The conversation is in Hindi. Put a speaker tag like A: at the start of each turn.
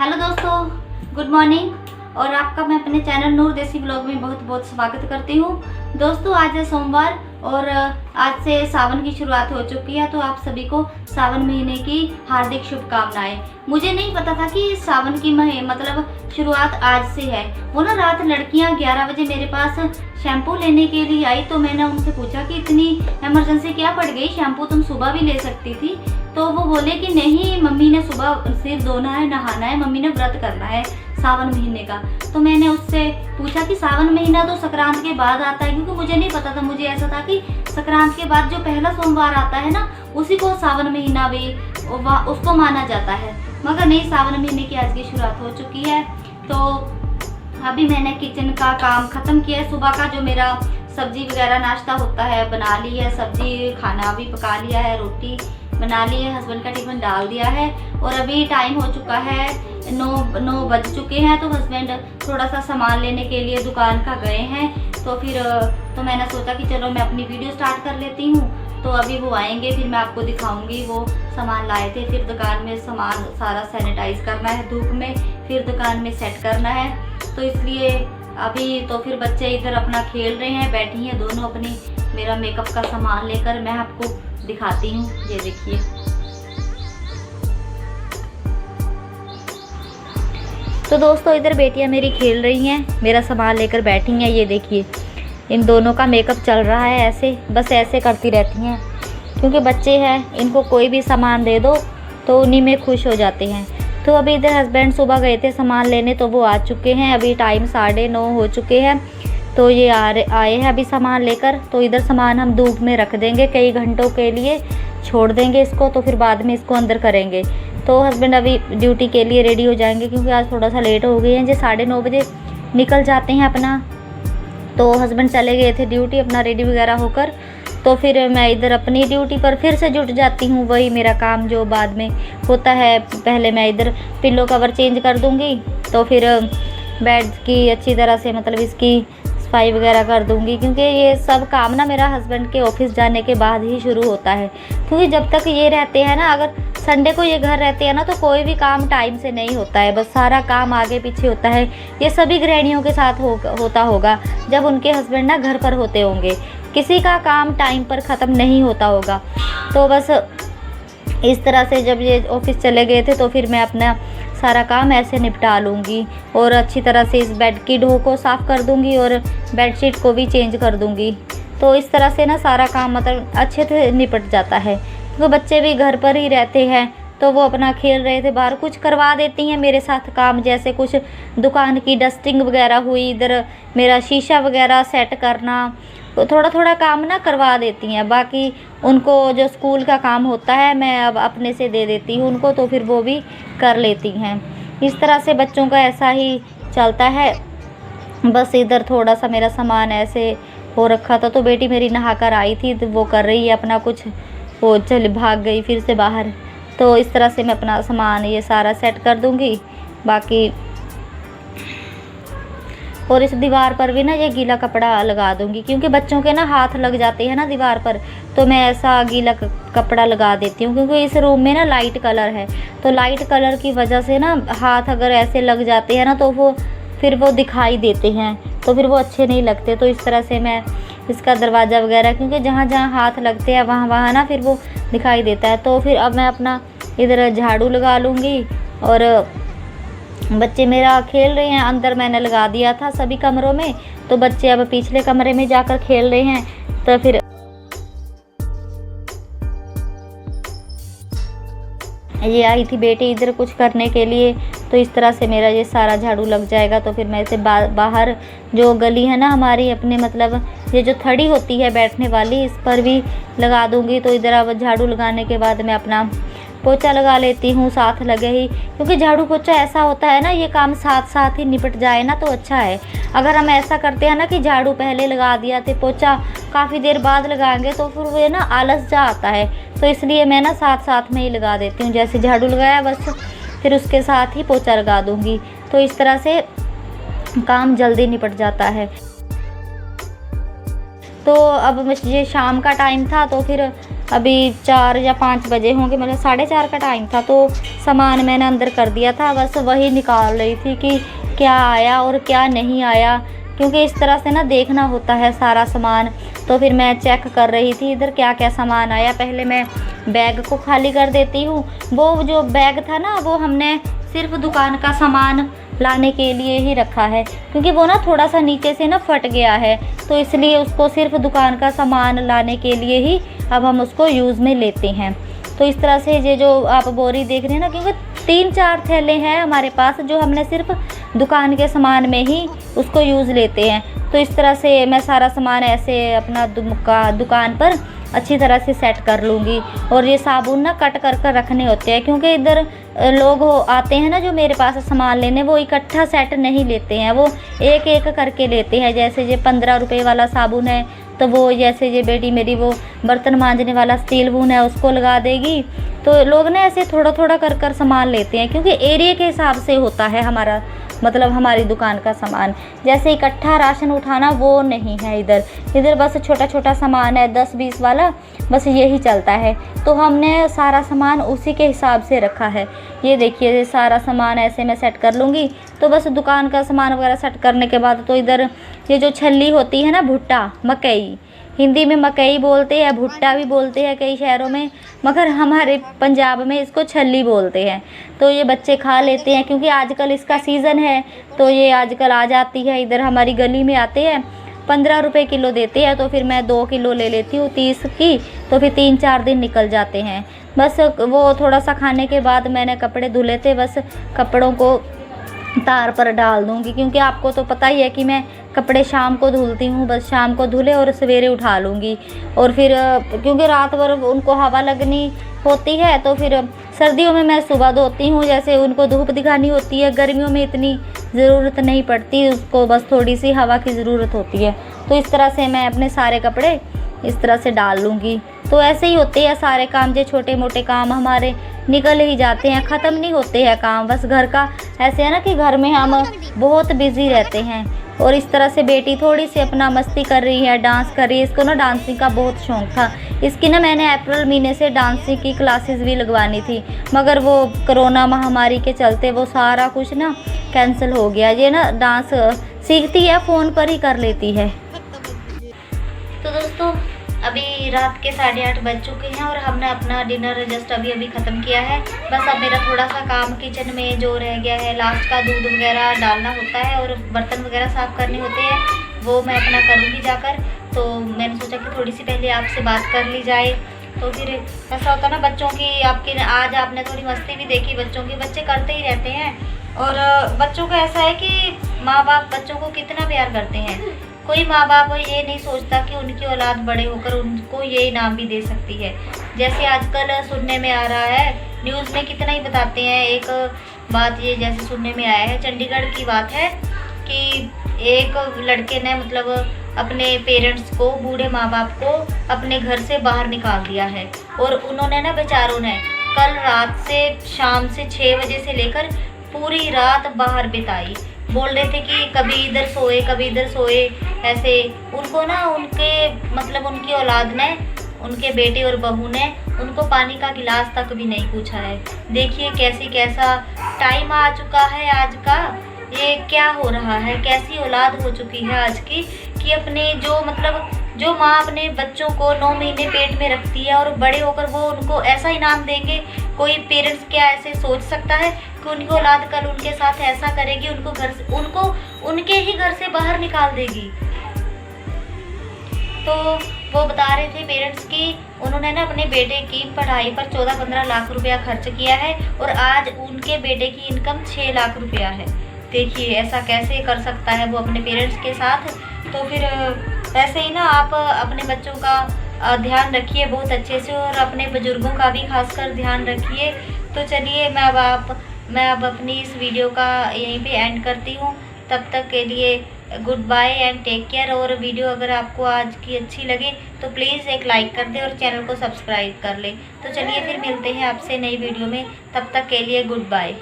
A: हेलो दोस्तों, गुड मॉर्निंग। और आपका मैं अपने चैनल नूर देसी ब्लॉग में बहुत बहुत स्वागत करती हूँ। दोस्तों आज है सोमवार और आज से सावन की शुरुआत हो चुकी है, तो आप सभी को सावन महीने की हार्दिक शुभकामनाएं। मुझे नहीं पता था कि सावन की मतलब शुरुआत आज से है। वो ना रात लड़कियां 11 बजे मेरे पास शैम्पू लेने के लिए आई, तो मैंने उनसे पूछा कि इतनी इमरजेंसी क्या पड़ गई, शैम्पू तुम सुबह भी ले सकती थी। तो वो बोले कि नहीं मम्मी ने सुबह सिर धोना है, नहाना है, मम्मी ने व्रत करना है सावन महीने का। तो मैंने उससे पूछा कि सावन महीना तो संक्रांत के बाद आता है, क्योंकि मुझे नहीं पता था। मुझे ऐसा था कि संक्रांत के बाद जो पहला सोमवार आता है ना, उसी को सावन महीना भी उसको माना जाता है। मगर नहीं, सावन महीने की आज की शुरुआत हो चुकी है। तो अभी मैंने किचन का काम खत्म किया है। सुबह का जो मेरा सब्जी वगैरह नाश्ता होता है बना ली है, सब्जी खाना भी पका लिया है, रोटी बना ली है, हस्बैंड का टिफिन डाल दिया है। और अभी टाइम हो चुका है 9 बज चुके हैं। तो हस्बैंड थोड़ा सा सामान लेने के लिए दुकान का गए हैं। तो मैंने सोचा कि चलो मैं अपनी वीडियो स्टार्ट कर लेती हूँ। तो अभी वो आएंगे, फिर मैं आपको दिखाऊंगी वो सामान लाए थे। फिर दुकान में सामान सारा सैनिटाइज करना है धूप में, फिर दुकान में सेट करना है। तो इसलिए अभी तो फिर बच्चे इधर अपना खेल रहे हैं, बैठी हैं दोनों अपनी मेरा मेकअप का सामान लेकर। मैं आपको दिखाती हूँ, ये देखिए। तो दोस्तों इधर बेटियां मेरी खेल रही हैं, मेरा सामान लेकर बैठी हैं। ये देखिए, इन दोनों का मेकअप चल रहा है ऐसे, बस ऐसे करती रहती हैं, क्योंकि बच्चे हैं, इनको कोई भी सामान दे दो तो उन्हीं में खुश हो जाते हैं। तो अभी इधर हस्बैंड सुबह गए थे सामान लेने, तो वो आ चुके हैं। अभी टाइम 9:30 हो चुके हैं। तो ये आए हैं अभी सामान लेकर। तो इधर सामान हम धूप में रख देंगे, कई घंटों के लिए छोड़ देंगे इसको, तो फिर बाद में इसको अंदर करेंगे। तो हस्बैंड अभी ड्यूटी के लिए रेडी हो जाएंगे, क्योंकि आज थोड़ा सा लेट हो गए हैं। जो 9:30 बजे निकल जाते हैं अपना। तो हस्बैंड चले गए थे ड्यूटी अपना रेडी वगैरह होकर। तो फिर मैं इधर अपनी ड्यूटी पर फिर से जुट जाती हूँ, वही मेरा काम जो बाद में होता है। पहले मैं इधर पिल्लो कवर चेंज कर दूँगी, तो फिर बेड की अच्छी तरह से मतलब इसकी सफाई वगैरह कर दूंगी, क्योंकि ये सब काम ना मेरा हस्बैंड के ऑफिस जाने के बाद ही शुरू होता है। क्योंकि जब तक ये रहते हैं ना, अगर संडे को ये घर रहते हैं ना, तो कोई भी काम टाइम से नहीं होता है, बस सारा काम आगे पीछे होता है। ये सभी गृहिणियों के साथ होता होगा जब उनके हस्बैंड ना घर पर होते होंगे। किसी का काम टाइम पर ख़त्म नहीं होता होगा। तो बस इस तरह से जब ये ऑफिस चले गए थे, तो फिर मैं अपना सारा काम ऐसे निपटा लूँगी और अच्छी तरह से इस बेड की ढो को साफ़ कर दूँगी और बेडशीट को भी चेंज कर दूँगी। तो इस तरह से ना सारा काम मतलब अच्छे से निपट जाता है। तो बच्चे भी घर पर ही रहते हैं, तो वो अपना खेल रहे थे बाहर। कुछ करवा देती हैं मेरे साथ काम, जैसे कुछ दुकान की डस्टिंग वगैरह हुई, इधर मेरा शीशा वगैरह सेट करना, तो थोड़ा थोड़ा काम ना करवा देती हैं। बाकी उनको जो स्कूल का काम होता है मैं अब अपने से दे देती हूँ उनको, तो फिर वो भी कर लेती हैं। इस तरह से बच्चों का ऐसा ही चलता है। बस इधर थोड़ा सा मेरा सामान ऐसे हो रखा था, तो बेटी मेरी नहा कर आई थी, तो वो कर रही है अपना कुछ, वो चल भाग गई फिर से बाहर। तो इस तरह से मैं अपना सामान ये सारा सेट कर दूँगी। बाकी और इस दीवार पर भी ना ये गीला कपड़ा लगा दूंगी, क्योंकि बच्चों के ना हाथ लग जाते हैं ना दीवार पर। तो मैं ऐसा गीला कपड़ा लगा देती हूँ, क्योंकि इस रूम में ना लाइट कलर है। तो लाइट कलर की वजह से ना हाथ अगर ऐसे लग जाते हैं ना, तो वो फिर वो दिखाई देते हैं, तो फिर वो अच्छे नहीं लगते। तो इस तरह से मैं इसका दरवाज़ा वगैरह, क्योंकि जहाँ जहाँ हाथ लगते हैं वहाँ ना फिर वो दिखाई देता है। तो फिर अब मैं अपना इधर झाड़ू लगा लूँगी। और बच्चे मेरा खेल रहे हैं अंदर, मैंने लगा दिया था सभी कमरों में, तो बच्चे अब पिछले कमरे में जाकर खेल रहे हैं। तो फिर ये आई थी बेटी इधर कुछ करने के लिए, तो इस तरह से मेरा ये सारा झाड़ू लग जाएगा। तो फिर मैं इसे बाहर जो गली है ना हमारी अपने मतलब ये जो थड़ी होती है बैठने वाली, इस पर भी लगा दूंगी। तो इधर अब झाड़ू लगाने के बाद मैं अपना पोछा लगा लेती हूँ साथ लगे ही, क्योंकि झाड़ू पोछा ऐसा होता है ना, ये काम साथ साथ ही निपट जाए ना तो अच्छा है। अगर हम ऐसा करते हैं ना कि झाड़ू पहले लगा दिया तो पोछा काफ़ी देर बाद लगाएंगे, तो फिर वो ना आलस जा आता है। तो इसलिए मैं ना साथ साथ में ही लगा देती हूँ। जैसे झाड़ू लगाया बस फिर उसके साथ ही पोछा लगा दूँगी, तो इस तरह से काम जल्दी निपट जाता है। तो अब ये शाम का टाइम था, तो फिर अभी 4 या 5 बजे होंगे, मतलब 4:30 का टाइम था। तो सामान मैंने अंदर कर दिया था, बस वही निकाल रही थी कि क्या आया और क्या नहीं आया, क्योंकि इस तरह से ना देखना होता है सारा सामान। तो फिर मैं चेक कर रही थी इधर क्या क्या सामान आया। पहले मैं बैग को खाली कर देती हूँ। वो जो बैग था ना, वो हमने सिर्फ दुकान का सामान लाने के लिए ही रखा है, क्योंकि वो ना थोड़ा सा नीचे से ना फट गया है, तो इसलिए उसको सिर्फ दुकान का सामान लाने के लिए ही अब हम उसको यूज़ में लेते हैं। तो इस तरह से ये जो आप बोरी देख रहे हैं ना, क्योंकि 3-4 थैले हैं हमारे पास जो हमने सिर्फ दुकान के सामान में ही उसको यूज़ लेते हैं। तो इस तरह से मैं सारा सामान ऐसे अपना दुकान पर अच्छी तरह से सेट कर लूँगी। और ये साबुन ना कट कर कर रखने होते हैं, क्योंकि इधर लोग आते हैं ना जो मेरे पास सामान लेने, वो इकट्ठा सेट नहीं लेते हैं, वो एक एक करके लेते हैं। जैसे ये 15 रुपये वाला साबुन है, तो वो जैसे ये बेटी मेरी वो बर्तन मांजने वाला स्टील वून है उसको लगा देगी। तो लोग ना ऐसे थोड़ा थोड़ा कर कर सामान लेते हैं, क्योंकि एरिया के हिसाब से होता है हमारा, मतलब हमारी दुकान का सामान। जैसे इकट्ठा राशन उठाना वो नहीं है इधर बस छोटा छोटा सामान है 10-20 वाला, बस यही चलता है। तो हमने सारा सामान उसी के हिसाब से रखा है। ये देखिए सारा सामान ऐसे मैं सेट कर लूँगी। तो बस दुकान का सामान वगैरह सेट करने के बाद तो इधर ये जो छल्ली होती है ना, भुट्टा, मकई, हिंदी में मकई बोलते हैं, भुट्टा भी बोलते हैं कई शहरों में, मगर हमारे पंजाब में इसको छल्ली बोलते हैं। तो ये बच्चे खा लेते हैं, क्योंकि आजकल इसका सीज़न है, तो ये आजकल आ जाती है। इधर हमारी गली में आते हैं, 15 रुपये किलो देते हैं। तो फिर मैं 2 किलो ले लेती हूँ 30 की, तो फिर 3-4 दिन निकल जाते हैं। बस वो थोड़ा सा खाने के बाद मैंने कपड़े धुले थे, बस कपड़ों को तार पर डाल दूँगी, क्योंकि आपको तो पता ही है कि मैं कपड़े शाम को धुलती हूँ, बस शाम को धुले और सवेरे उठा लूँगी। और फिर क्योंकि रात भर उनको हवा लगनी होती है, तो फिर सर्दियों में मैं सुबह धोती हूँ, जैसे उनको धूप दिखानी होती है। गर्मियों में इतनी ज़रूरत नहीं पड़ती उसको, बस थोड़ी सी हवा की ज़रूरत होती है। तो इस तरह से मैं अपने सारे कपड़े इस तरह से डाल लूँगी। तो ऐसे ही होते हैं सारे काम, जो छोटे मोटे काम हमारे निकल ही जाते हैं, ख़त्म नहीं होते हैं काम। बस घर का ऐसे है ना कि घर में हम बहुत बिज़ी रहते हैं। और इस तरह से बेटी थोड़ी सी अपना मस्ती कर रही है, डांस कर रही है। इसको ना डांसिंग का बहुत शौक़ था। इसकी ना मैंने अप्रैल महीने से डांसिंग की क्लासेस भी लगवानी थी, मगर वो कोरोना महामारी के चलते वो सारा कुछ ना कैंसिल हो गया। ये ना डांस सीखती है, फ़ोन पर ही कर लेती है। तो दोस्तों अभी रात के 8:30 बज चुके हैं और हमने अपना डिनर जस्ट अभी ख़त्म किया है। बस अब मेरा थोड़ा सा काम किचन में जो रह गया है, लास्ट का दूध वगैरह डालना होता है और बर्तन वगैरह साफ़ करने होते हैं, वो मैं अपना करूँगी जाकर। तो मैंने सोचा कि थोड़ी सी पहले आपसे बात कर ली जाए। तो फिर ऐसा होता ना बच्चों की, आपकी आज आपने थोड़ी मस्ती भी देखी बच्चों की, बच्चे करते ही रहते हैं। और बच्चों का ऐसा है कि माँ बाप बच्चों को कितना प्यार करते हैं। कोई माँ बाप ये नहीं सोचता कि उनकी औलाद बड़े होकर उनको ये इनाम भी दे सकती है। जैसे आजकल सुनने में आ रहा है, न्यूज़ में कितना ही बताते हैं। एक बात ये जैसे सुनने में आया है, चंडीगढ़ की बात है कि एक लड़के ने मतलब अपने पेरेंट्स को, बूढ़े माँ बाप को अपने घर से बाहर निकाल दिया है। और उन्होंने ना बेचारों ने कल रात से शाम से 6 बजे से लेकर पूरी रात बाहर बिताई। बोल रहे थे कि कभी इधर सोए कभी इधर सोए, ऐसे उनको ना उनके मतलब उनकी औलाद ने, उनके बेटे और बहू ने उनको पानी का गिलास तक भी नहीं पूछा है। देखिए कैसा टाइम आ चुका है आज का, ये क्या हो रहा है, कैसी औलाद हो चुकी है आज की, कि अपने जो माँ अपने बच्चों को 9 महीने पेट में रखती है और बड़े होकर वो उनको ऐसा इनाम देंगे। कोई पेरेंट्स क्या ऐसे सोच सकता है कि उनकी औलाद कल उनके साथ ऐसा करेगी, उनको उनके ही घर से बाहर निकाल देगी। तो वो बता रहे थे पेरेंट्स की उन्होंने ना अपने बेटे की पढ़ाई पर 14-15 लाख रुपया खर्च किया है और आज उनके बेटे की इनकम 6 लाख रुपया है। देखिए ऐसा कैसे कर सकता है वो अपने पेरेंट्स के साथ। तो फिर ऐसे ही ना आप अपने बच्चों का ध्यान रखिए बहुत अच्छे से, और अपने बुजुर्गों का भी खासकर ध्यान रखिए। तो चलिए मैं अब अपनी इस वीडियो का यहीं पे एंड करती हूँ। तब तक के लिए goodbye and take care. और वीडियो अगर आपको आज की अच्छी लगे तो प्लीज़ एक लाइक कर दें और चैनल को सब्सक्राइब कर लें। तो चलिए फिर मिलते हैं आपसे नई वीडियो में, तब तक के लिए गुड बाय।